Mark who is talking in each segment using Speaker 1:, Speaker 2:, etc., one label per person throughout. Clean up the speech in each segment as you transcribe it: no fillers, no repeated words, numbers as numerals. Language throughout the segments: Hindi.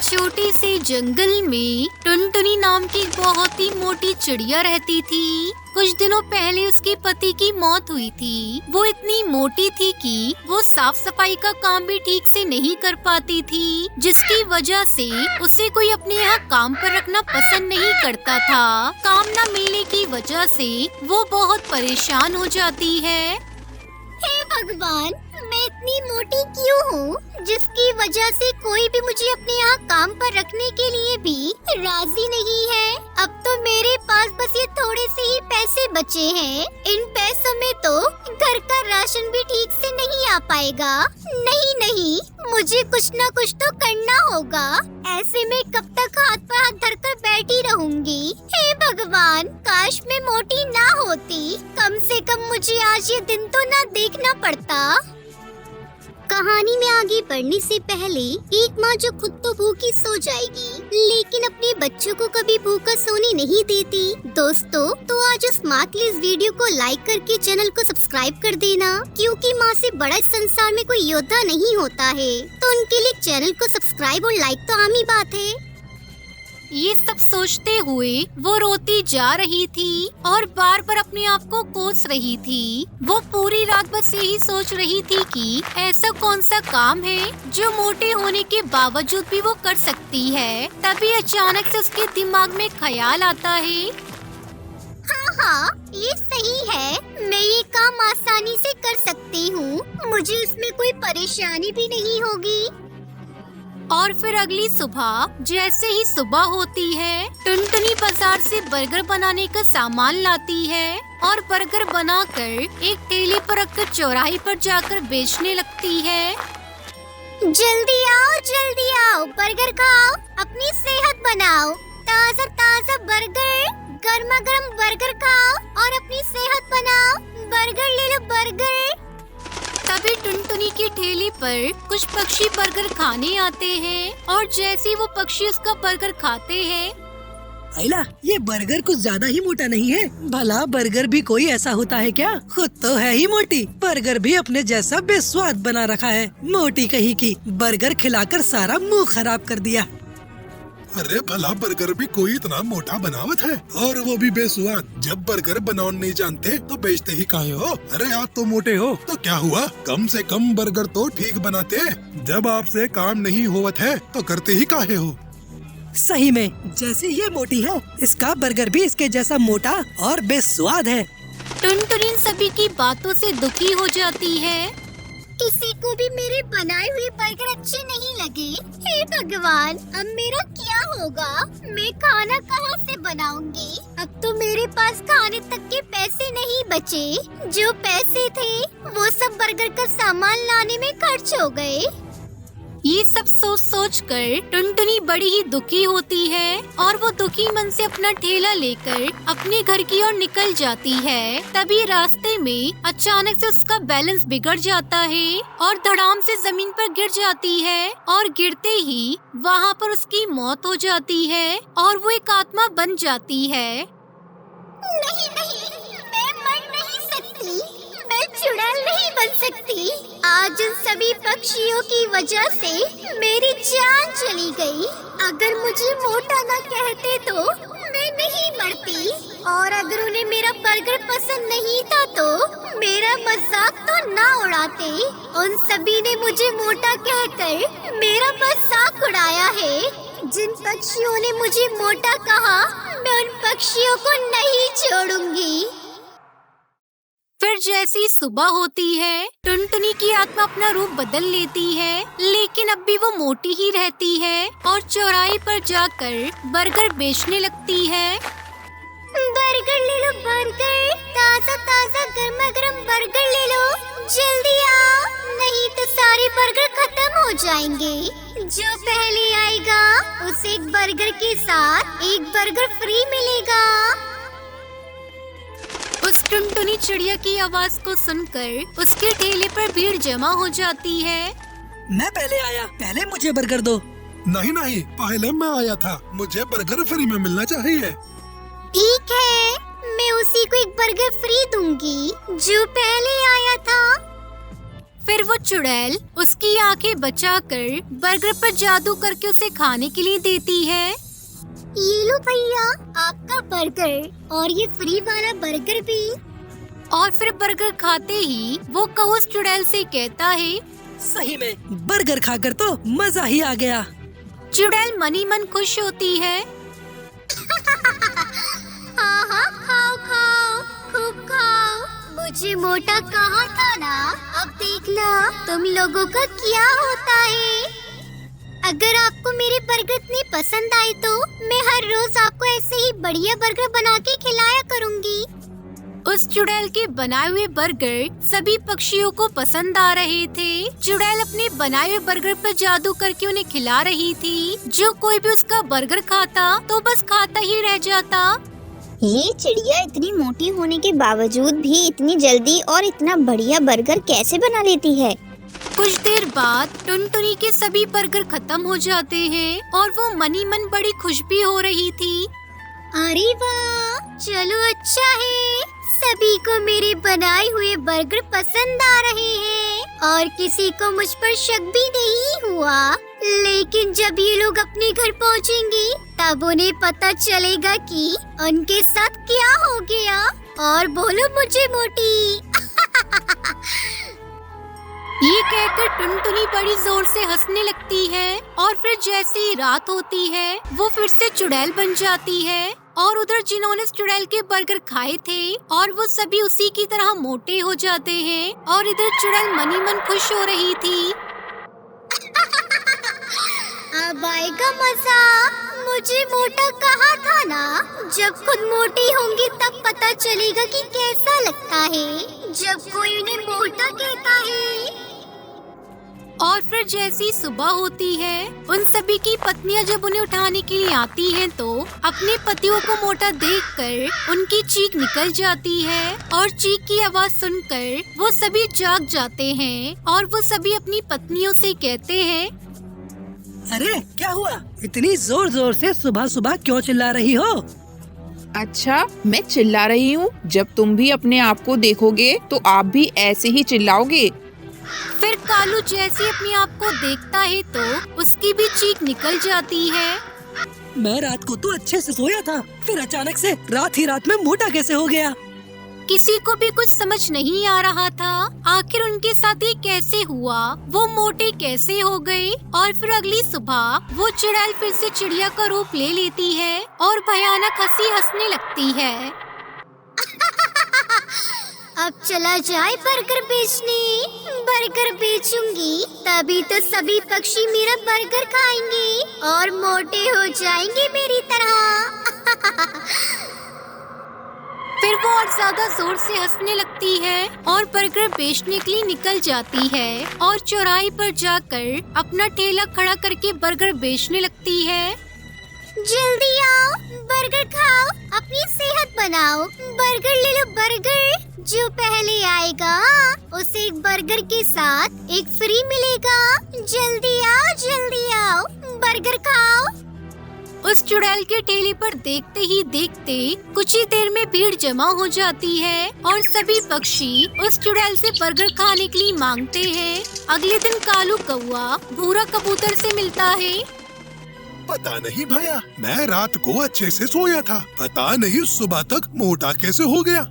Speaker 1: छोटे से जंगल में टुनटुनी नाम की बहुत ही मोटी चिड़िया रहती थी। कुछ दिनों पहले उसके पति की मौत हुई थी। वो इतनी मोटी थी कि वो साफ सफाई का काम भी ठीक से नहीं कर पाती थी, जिसकी वजह से उसे कोई अपने यहाँ काम पर रखना पसंद नहीं करता था। काम न मिलने की वजह से वो बहुत परेशान हो जाती है।
Speaker 2: हे भगवान, मैं इतनी मोटी क्यों हूँ जिसकी वजह से कोई भी मुझे अपने यहाँ काम पर रखने के लिए भी राजी नहीं है। अब तो मेरे पास बस ये थोड़े से ही पैसे बचे हैं। इन पैसों में तो घर का राशन भी ठीक से नहीं आ पाएगा। नहीं, मुझे कुछ न कुछ तो करना होगा। ऐसे में कब तक हाथ पर हाथ धरकर बैठी रहूंगी। हे भगवान, काश मैं मोटी ना होती। कम से कम मुझे आज ये दिन तो ना देखना पड़ता। कहानी में आगे बढ़ने से पहले एक माँ जो खुद तो भूखी सो जाएगी लेकिन अपने बच्चों को कभी भूखा सोने नहीं देती। दोस्तों, तो आज उस माँ के लिए इस वीडियो को लाइक करके चैनल को सब्सक्राइब कर देना, क्योंकि माँ से बड़ा इस संसार में कोई योद्धा नहीं होता है। तो उनके लिए चैनल को सब्सक्राइब और लाइक तो आम ही बात है।
Speaker 1: ये सब सोचते हुए वो रोती जा रही थी और बार बार अपने आप को कोस रही थी। वो पूरी रात बस यही सोच रही थी कि ऐसा कौन सा काम है जो मोटे होने के बावजूद भी वो कर सकती है। तभी अचानक से उसके दिमाग में ख्याल आता है,
Speaker 2: हाँ, ये सही है। मैं ये काम आसानी से कर सकती हूँ। मुझे इसमें कोई परेशानी भी नहीं होगी।
Speaker 1: और फिर अगली सुबह जैसे ही सुबह होती है, टुनटुनी बाजार से बर्गर बनाने का सामान लाती है और बर्गर बनाकर एक ठेले पर रखकर चौराहे पर जाकर बेचने लगती है।
Speaker 2: जल्दी आओ, बर्गर खाओ, अपनी सेहत बनाओ। ताजा ताजा बर्गर, गर्मा गर्म बर्गर खाओ और अपनी सेहत बनाओ। बर्गर ले लो, बर्गर।
Speaker 1: तभी टुनटुनी के ठेले पर कुछ पक्षी बर्गर खाने आते हैं और जैसे ही वो पक्षी उसका बर्गर खाते हैं,
Speaker 3: आइला, ये बर्गर कुछ ज्यादा ही मोटा नहीं है। भला बर्गर भी कोई ऐसा होता है क्या? खुद तो है ही मोटी, बर्गर भी अपने जैसा बेस्वाद बना रखा है। मोटी कहीं की, बर्गर खिलाकर सारा मुंह खराब कर दिया।
Speaker 4: अरे भला बर्गर भी कोई इतना मोटा बनावट है, और वो भी बेस्वाद। जब बर्गर बनाना नहीं जानते तो बेचते ही काहे हो? अरे आप तो मोटे हो तो क्या हुआ, कम से कम बर्गर तो ठीक बनाते। जब आपसे काम नहीं होवत है तो करते ही काहे हो?
Speaker 3: सही में, जैसे ये मोटी है, इसका बर्गर भी इसके जैसा मोटा और बेस्वाद है।
Speaker 1: टुनटुनी सभी की बातों से दुखी हो जाती है।
Speaker 2: किसी को भी मेरे बनाए हुए बर्गर अच्छे नहीं लगे। हे भगवान, अब मेरा क्या होगा? मैं खाना कहाँ से बनाऊंगी? अब तो मेरे पास खाने तक के पैसे नहीं बचे। जो पैसे थे वो सब बर्गर का सामान लाने में खर्च हो गए।
Speaker 1: ये सब सोच कर टुनटुनी बड़ी ही दुखी होती है और वो दुखी मन से अपना ठेला लेकर अपने घर की ओर निकल जाती है। तभी रास्ते में अचानक से उसका बैलेंस बिगड़ जाता है और धड़ाम से जमीन पर गिर जाती है और गिरते ही वहाँ पर उसकी मौत हो जाती है और वो एक आत्मा बन जाती है।
Speaker 2: नहीं, मैं मर नहीं सकती। मैं चुड़ैल नहीं बन सकती। आज उन सभी पक्षियों की वजह से मेरी जान चली गई। अगर मुझे मोटा न कहते तो मैं नहीं मरती, और अगर उन्हें मेरा बर्गर पसंद नहीं था तो मेरा मजाक तो ना उड़ाते। उन सभी ने मुझे मोटा कहकर मेरा मजाक उड़ाया है। जिन पक्षियों ने मुझे मोटा कहा, मैं उन पक्षियों को नहीं छोड़ूंगी।
Speaker 1: फिर जैसी सुबह होती है, टुनटुनी की आत्मा अपना रूप बदल लेती है, लेकिन अब भी वो मोटी ही रहती है और चौराहे पर जाकर बर्गर बेचने लगती है।
Speaker 2: बर्गर ले लो, बर्गर, ताजा ताजा गर्मा गर्म बर्गर ले लो। जल्दी आओ, नहीं तो सारे बर्गर खत्म हो जाएंगे। जो पहले आएगा उसे एक बर्गर के साथ एक बर्गर फ्री मिलेगा।
Speaker 1: उस टुनटुनी चिड़िया की आवाज को सुनकर उसके ठेले पर भीड़ जमा हो जाती है।
Speaker 3: मैं पहले आया, पहले मुझे बर्गर दो।
Speaker 4: नहीं, पहले मैं आया था, मुझे बर्गर फ्री में मिलना चाहिए।
Speaker 2: ठीक है, मैं उसी को एक बर्गर फ्री दूंगी जो पहले आया था।
Speaker 1: फिर वो चुड़ैल उसकी आंखें बचाकर बर्गर पर जादू करके उसे खाने के लिए देती है।
Speaker 2: ये लो भैया आपका बर्गर, और ये फ्री वाला बर्गर भी।
Speaker 1: और फिर बर्गर खाते ही वो कौवा उस चुड़ैल से कहता है,
Speaker 3: सही में बर्गर खाकर तो मजा ही आ गया।
Speaker 1: चुड़ैल मनी मन खुश होती है।
Speaker 2: हाँ हाँ, खाओ खाओ, खूब खाओ। मुझे मोटा कहा था ना, अब देखना तुम लोगों का क्या होता है। अगर आपको मेरे बर्गर इतने पसंद आए तो मैं हर रोज आपको ऐसे ही बढ़िया बर्गर बना के खिलाया करूँगी।
Speaker 1: उस चुड़ैल के बनाए हुए बर्गर सभी पक्षियों को पसंद आ रहे थे। चुड़ैल अपने बनाए हुए बर्गर पर जादू करके उन्हें खिला रही थी। जो कोई भी उसका बर्गर खाता तो बस खाता ही रह जाता।
Speaker 2: ये चिड़िया इतनी मोटी होने के बावजूद भी इतनी जल्दी और इतना बढ़िया बर्गर कैसे बना लेती है।
Speaker 1: कुछ देर बाद टुनटुनी के सभी बर्गर खत्म हो जाते हैं और वो मनी मन बड़ी खुश भी हो रही थी।
Speaker 2: अरे वाह, चलो अच्छा है, सभी को मेरे बनाए हुए बर्गर पसंद आ रहे हैं और किसी को मुझ पर शक भी नहीं हुआ। लेकिन जब ये लोग अपने घर पहुंचेंगे तब उन्हें पता चलेगा कि उनके साथ क्या हो गया। और बोलो मुझे मोटी।
Speaker 1: ये कहकर टुनटुनी बड़ी जोर से हंसने लगती है और फिर जैसे ही रात होती है वो फिर से चुड़ैल बन जाती है। और उधर जिन्होंने चुड़ैल के बर्गर खाए थे और वो सभी उसी की तरह मोटे हो जाते हैं और इधर चुड़ैल मनी मन खुश हो रही थी।
Speaker 2: अब आएगा मजा। मुझे मोटा कहा था ना, जब खुद मोटी होंगी तब पता चलेगा कि कैसा लगता है जब कोई उन्हें मोटा कहता है।
Speaker 1: और फिर जैसी सुबह होती है उन सभी की पत्नियां जब उन्हें उठाने के लिए आती हैं तो अपने पतियों को मोटा देखकर उनकी चीख निकल जाती है और चीख की आवाज सुनकर वो सभी जाग जाते हैं और वो सभी अपनी पत्नियों से कहते हैं,
Speaker 3: अरे क्या हुआ, इतनी जोर जोर से सुबह सुबह क्यों चिल्ला रही हो?
Speaker 5: अच्छा, मैं चिल्ला रही हूँ। जब तुम भी अपने आप को देखोगे तो आप भी ऐसे ही चिल्लाओगे।
Speaker 1: फिर कालू जैसे अपने आप को देखता है तो उसकी भी चीख निकल जाती है।
Speaker 3: मैं रात को तो अच्छे से सोया था, फिर अचानक से रात ही रात में मोटा कैसे हो गया?
Speaker 1: किसी को भी कुछ समझ नहीं आ रहा था आखिर उनके साथ ये कैसे हुआ, वो मोटे कैसे हो गए। और फिर अगली सुबह वो चुड़ैल फिर से चिड़िया का रूप ले लेती है और भयानक हंसी हंसने लगती है।
Speaker 2: अब चला जाए बर्गर बेचने। बर्गर बेचूंगी तभी तो सभी पक्षी मेरा बर्गर खाएंगे और मोटे हो जाएंगे मेरी तरह।
Speaker 1: फिर वो और ज्यादा जोर से हंसने लगती है और बर्गर बेचने के लिए निकल जाती है और चौराहे पर जाकर अपना ठेला खड़ा करके बर्गर बेचने लगती है।
Speaker 2: जल्दी आओ, बर्गर खाओ, अपनी सेहत बनाओ। बर्गर ले लो बर्गर। जो पहले आएगा उसे एक बर्गर के साथ एक फ्री मिलेगा। जल्दी आओ, बर्गर खाओ।
Speaker 1: उस चुड़ैल के ठेले पर देखते ही देखते कुछ ही देर में भीड़ जमा हो जाती है और सभी पक्षी उस चुड़ैल से बर्गर खाने के लिए मांगते हैं। अगले दिन कालू कौवा भूरा कबूतर से मिलता है।
Speaker 4: पता नहीं भैया, मैं रात को अच्छे से सोया था, पता नहीं सुबह तक मोटा कैसे हो गया।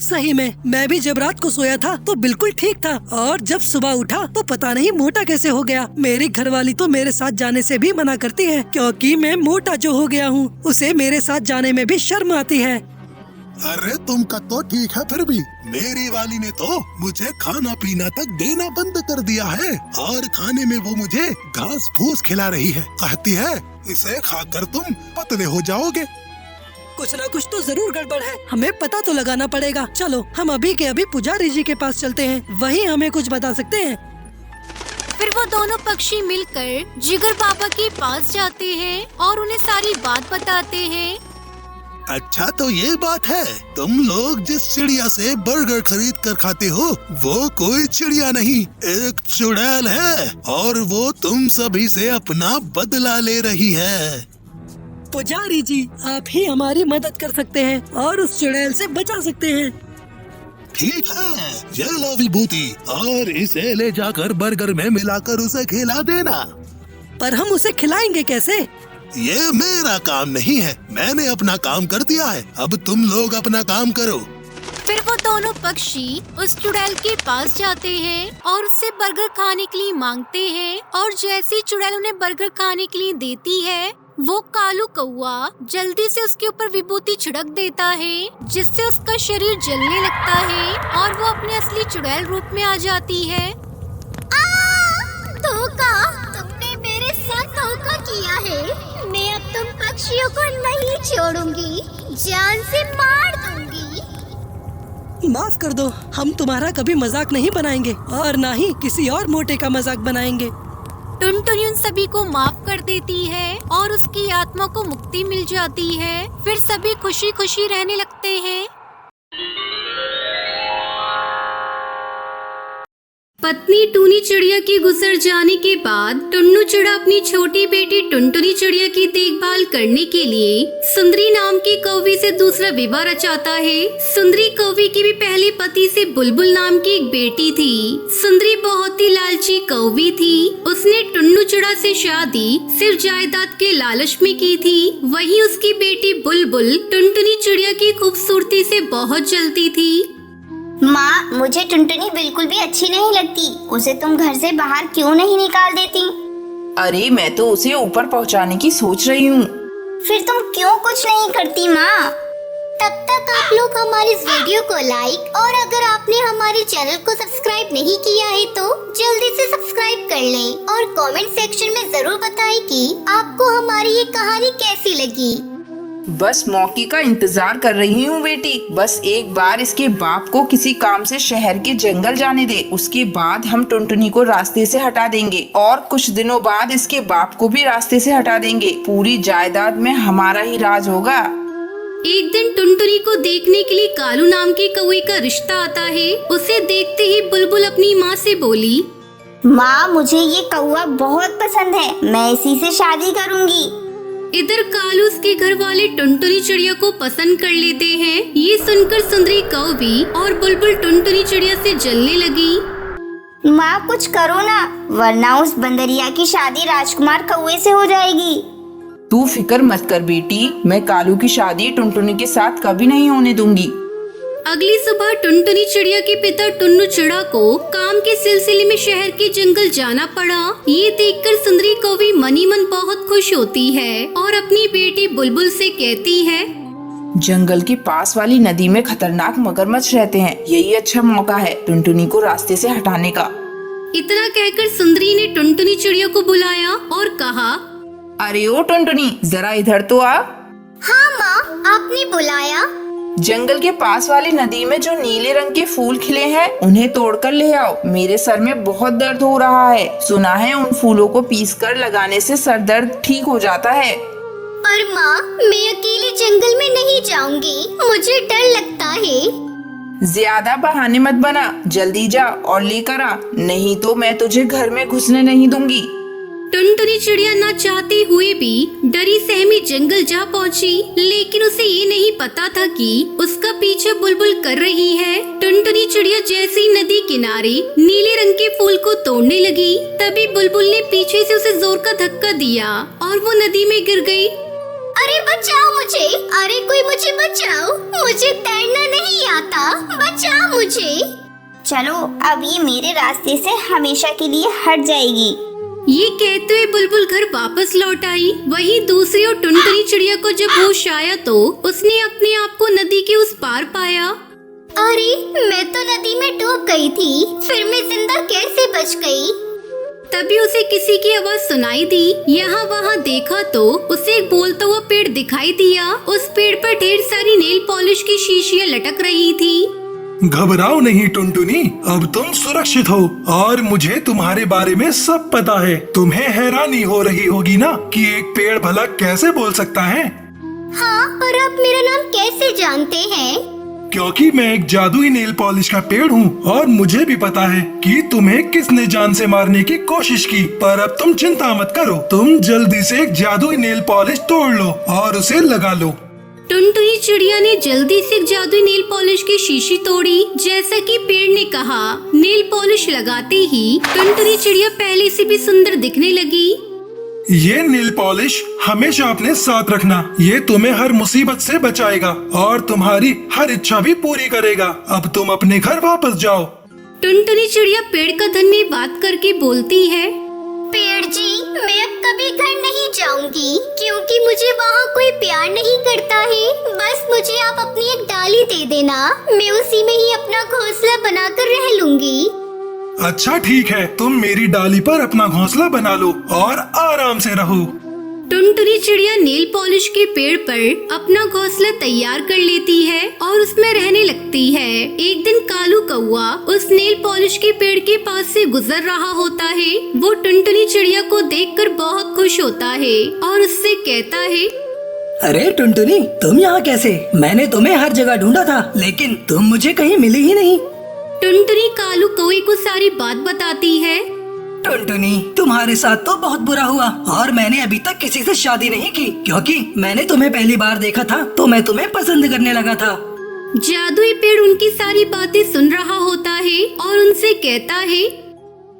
Speaker 3: सही में मैं भी जब रात को सोया था तो बिल्कुल ठीक था और जब सुबह उठा तो पता नहीं मोटा कैसे हो गया। मेरी घरवाली तो मेरे साथ जाने से भी मना करती है क्योंकि मैं मोटा जो हो गया हूँ, उसे मेरे साथ जाने में भी शर्म आती है।
Speaker 4: अरे तुमका तो ठीक है, फिर भी मेरी वाली ने तो मुझे खाना पीना तक देना बंद कर दिया है और खाने में वो मुझे घास फूस खिला रही है। कहती है इसे खाकर तुम पतले हो जाओगे।
Speaker 3: कुछ ना कुछ तो जरूर गड़बड़ है, हमें पता तो लगाना पड़ेगा। चलो हम अभी के अभी पुजारी जी के पास चलते हैं, वही हमें कुछ बता सकते हैं।
Speaker 1: फिर वो दोनों पक्षी मिलकर जिगर बाबा के पास जाते हैं और उन्हें सारी बात बताते हैं।
Speaker 4: अच्छा तो ये बात है, तुम लोग जिस चिड़िया से बर्गर खरीद कर खाते हो वो कोई चिड़िया नहीं, एक चुड़ैल है और वो तुम सभी से अपना बदला ले रही है।
Speaker 3: पुजारी जी आप ही हमारी मदद कर सकते हैं और उस चुड़ैल से बचा सकते हैं।
Speaker 4: ठीक है, ये लो विभूति और इसे ले जाकर बर्गर में मिलाकर उसे खिला देना।
Speaker 3: पर हम उसे खिलाएंगे कैसे?
Speaker 4: ये मेरा काम नहीं है, मैंने अपना काम कर दिया है, अब तुम लोग अपना काम करो।
Speaker 1: फिर वो दोनों पक्षी उस चुड़ैल के पास जाते हैं और उससे बर्गर खाने के लिए मांगते हैं, और जैसी चुड़ैल उन्हें बर्गर खाने के लिए देती है, वो कालू कौआ जल्दी से उसके ऊपर विभूति छिड़क देता है, जिससे उसका शरीर जलने लगता है और वो अपने असली चुड़ैल रूप में आ जाती है।
Speaker 2: धोखा, तुमने मेरे साथ धोखा किया है। मैं अब तुम पक्षियों को नहीं छोड़ूंगी, जान से मार दूंगी।
Speaker 3: माफ कर दो, हम तुम्हारा कभी मजाक नहीं बनाएंगे और ना ही किसी और मोटे का मजाक बनाएंगे।
Speaker 1: टुनटुनी उन सभी को माफ कर देती है और उसकी आत्मा को मुक्ति मिल जाती है। फिर सभी खुशी खुशी रहने लगते हैं। पत्नी टूनी चिड़िया के गुजर जाने के बाद टुन्नू चिड़ा अपनी छोटी बेटी टुनटुनी चिड़िया की देखभाल करने के लिए सुंदरी नाम की कौवी से दूसरा विवाह रचाता है। सुंदरी कौवी की भी पहले पति से बुलबुल नाम की एक बेटी थी। सुंदरी बहुत ही लालची कौवी थी। उसने टुन्नू चिड़ा से शादी सिर्फ जायदाद के लालच में की थी। वहीं उसकी बेटी बुलबुल टुनटुनी चिड़िया की खूबसूरती से बहुत जलती थी।
Speaker 2: माँ, मुझे टुनटुनी बिल्कुल भी अच्छी नहीं लगती। उसे तुम घर से बाहर क्यों नहीं निकाल देती?
Speaker 5: अरे मैं तो उसे ऊपर पहुंचाने की सोच रही हूँ।
Speaker 2: फिर तुम क्यों कुछ नहीं करती माँ? तब तक आप लोग हमारे इस वीडियो को लाइक, और अगर आपने हमारे चैनल को सब्सक्राइब नहीं किया है तो जल्दी से सब्सक्राइब कर लें और कमेंट सेक्शन में जरूर बताएं कि आपको हमारी ये कहानी कैसी लगी।
Speaker 5: बस मौके का इंतजार कर रही हूँ बेटी। बस एक बार इसके बाप को किसी काम से शहर के जंगल जाने दे, उसके बाद हम टुनटुनी को रास्ते से हटा देंगे और कुछ दिनों बाद इसके बाप को भी रास्ते से हटा देंगे। पूरी जायदाद में हमारा ही राज होगा।
Speaker 1: एक दिन टुनटुनी को देखने के लिए कालू नाम के कौवे का रिश्ता आता है। उसे देखते ही बुलबुल अपनी माँ से बोली,
Speaker 2: माँ, मुझे ये कौवा बहुत पसंद है, मैं इसी से शादी करूँगी।
Speaker 1: इधर कालू के घर वाले टुनटुनी चिड़िया को पसंद कर लेते हैं। ये सुनकर सुंदरी कौवी और बुलबुल टुनटुनी चिड़िया से जलने लगी।
Speaker 2: माँ, कुछ करो ना, वरना उस बंदरिया की शादी राजकुमार कौवे से हो जाएगी।
Speaker 5: तू फिक्र मत कर बेटी, मैं कालू की शादी टुनटुनी के साथ कभी नहीं होने दूंगी।
Speaker 1: अगली सुबह टुनटुनी चिड़िया के पिता टुन्नू चिड़ा को काम के सिलसिले में शहर के जंगल जाना पड़ा। ये देखकर सुंदरी कौवी मनी मन बहुत खुश होती है और अपनी बेटी बुलबुल से कहती है,
Speaker 5: जंगल के पास वाली नदी में खतरनाक मगरमच्छ रहते हैं, यही अच्छा मौका है टुनटुनी को रास्ते से हटाने का।
Speaker 1: इतना कहकर सुंदरी ने टुनटुनी चिड़िया को बुलाया और कहा,
Speaker 5: अरे ओ टुनटुनी, जरा इधर तो आ।
Speaker 2: हाँ माँ, आपने बुलाया?
Speaker 5: जंगल के पास वाली नदी में जो नीले रंग के फूल खिले हैं, उन्हें तोड़कर ले आओ। मेरे सर में बहुत दर्द हो रहा है। सुना है उन फूलों को पीसकर लगाने से सर दर्द ठीक हो जाता है।
Speaker 2: पर माँ, मैं अकेले जंगल में नहीं जाऊंगी, मुझे डर लगता है।
Speaker 5: ज्यादा बहाने मत बना, जल्दी जा और लेकर आ, नहीं तो मैं तुझे घर में घुसने नहीं दूंगी।
Speaker 1: टुनटुनी चिड़िया ना चाहते हुए भी डरी सहमी जंगल जा पहुंची, लेकिन उसे ये नहीं पता था कि उसका पीछे बुलबुल कर रही है। टुनटुनी चिड़िया जैसे ही नदी किनारे नीले रंग के फूल को तोड़ने लगी, तभी बुलबुल ने पीछे से उसे जोर का धक्का दिया और वो नदी में गिर गई।
Speaker 2: अरे बचाओ मुझे, अरे कोई मुझे बचाओ, मुझे तैरना नहीं आता, बचाओ मुझे। चलो, अब ये मेरे रास्ते से हमेशा के लिए हट जाएगी।
Speaker 1: ये कहते हुए बुलबुल घर वापस लौट आई। वहीं दूसरी ओर टुनटुनी चिड़िया को जब होश आया तो उसने अपने आप को नदी के उस पार पाया।
Speaker 2: अरे, मैं तो नदी में डूब गई थी, फिर मैं जिंदा कैसे बच गई?
Speaker 1: तभी उसे किसी की आवाज सुनाई दी। यहाँ वहाँ देखा तो उसे एक बोलता हुआ पेड़ दिखाई दिया। उस पेड़ पर ढेर सारी नेल पॉलिश की शीशियाँ लटक रही थी।
Speaker 4: घबराओ नहीं टुनटुनी, अब तुम सुरक्षित हो और मुझे तुम्हारे बारे में सब पता है। तुम्हें हैरानी हो रही होगी ना कि एक पेड़ भला कैसे बोल सकता है।
Speaker 2: हाँ, और आप मेरा नाम कैसे जानते हैं?
Speaker 4: क्योंकि मैं एक जादुई नेल पॉलिश का पेड़ हूँ और मुझे भी पता है कि तुम्हें किसने जान से मारने की कोशिश की। पर अब तुम चिंता मत करो, तुम जल्दी से एक जादुई नेल पॉलिश तोड़ लो और उसे लगा लो।
Speaker 1: टुनटुनी चिड़िया ने जल्दी से एक जादुई नेल पॉलिश की शीशी तोड़ी। जैसा कि पेड़ ने कहा, नेल पॉलिश लगाते ही टुनटुनी चिड़िया पहले से भी सुंदर दिखने लगी।
Speaker 4: ये नेल पॉलिश हमेशा अपने साथ रखना, ये तुम्हें हर मुसीबत से बचाएगा और तुम्हारी हर इच्छा भी पूरी करेगा। अब तुम अपने घर वापस जाओ।
Speaker 1: टुनटुनी चिड़िया पेड़ का धन्यवाद करके बोलती है,
Speaker 2: पेड़ जी, मैं अब कभी घर नहीं जाऊंगी क्योंकि मुझे वहाँ कोई प्यार नहीं करता है। बस मुझे आप अपनी एक डाली दे देना, मैं उसी में ही अपना घोंसला बनाकर रह लूंगी।
Speaker 4: अच्छा ठीक है, तुम मेरी डाली पर अपना घोंसला बना लो और आराम से रहो।
Speaker 1: टुनटुनी चिड़िया नेल पॉलिश के पेड़ पर अपना घोंसला तैयार कर लेती है और उसमें रहने लगती है। एक दिन कालू कौआ उस नेल पॉलिश के पेड़ के पास से गुजर रहा होता है। वो टुनटुनी चिड़िया को देखकर बहुत खुश होता है और उससे कहता है,
Speaker 3: अरे टुनटुनी, तुम यहाँ कैसे? मैंने तुम्हें हर जगह ढूंढा था लेकिन तुम मुझे कहीं मिली ही नहीं।
Speaker 1: टुनटुनी कालू कौवे को सारी बात बताती है।
Speaker 3: टुनटुनी, तुम्हारे साथ तो बहुत बुरा हुआ और मैंने अभी तक किसी से शादी नहीं की क्योंकि मैंने तुम्हें पहली बार देखा था तो मैं तुम्हें पसंद करने लगा था।
Speaker 1: जादुई पेड़ उनकी सारी बातें सुन रहा होता है और उनसे कहता है,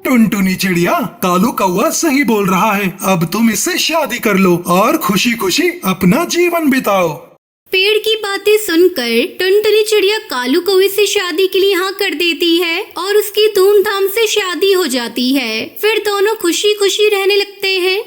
Speaker 4: टुनटुनी चिड़िया, कालू कौवा सही बोल रहा है। अब तुम इससे शादी कर लो और खुशी खुशी अपना जीवन बिताओ।
Speaker 1: पेड़ की बातें सुनकर टुनटुनी चिड़िया कालू कौवे से शादी के लिए हाँ कर देती है और उसकी धूमधाम से शादी हो जाती है। फिर दोनों खुशी खुशी रहने लगते हैं।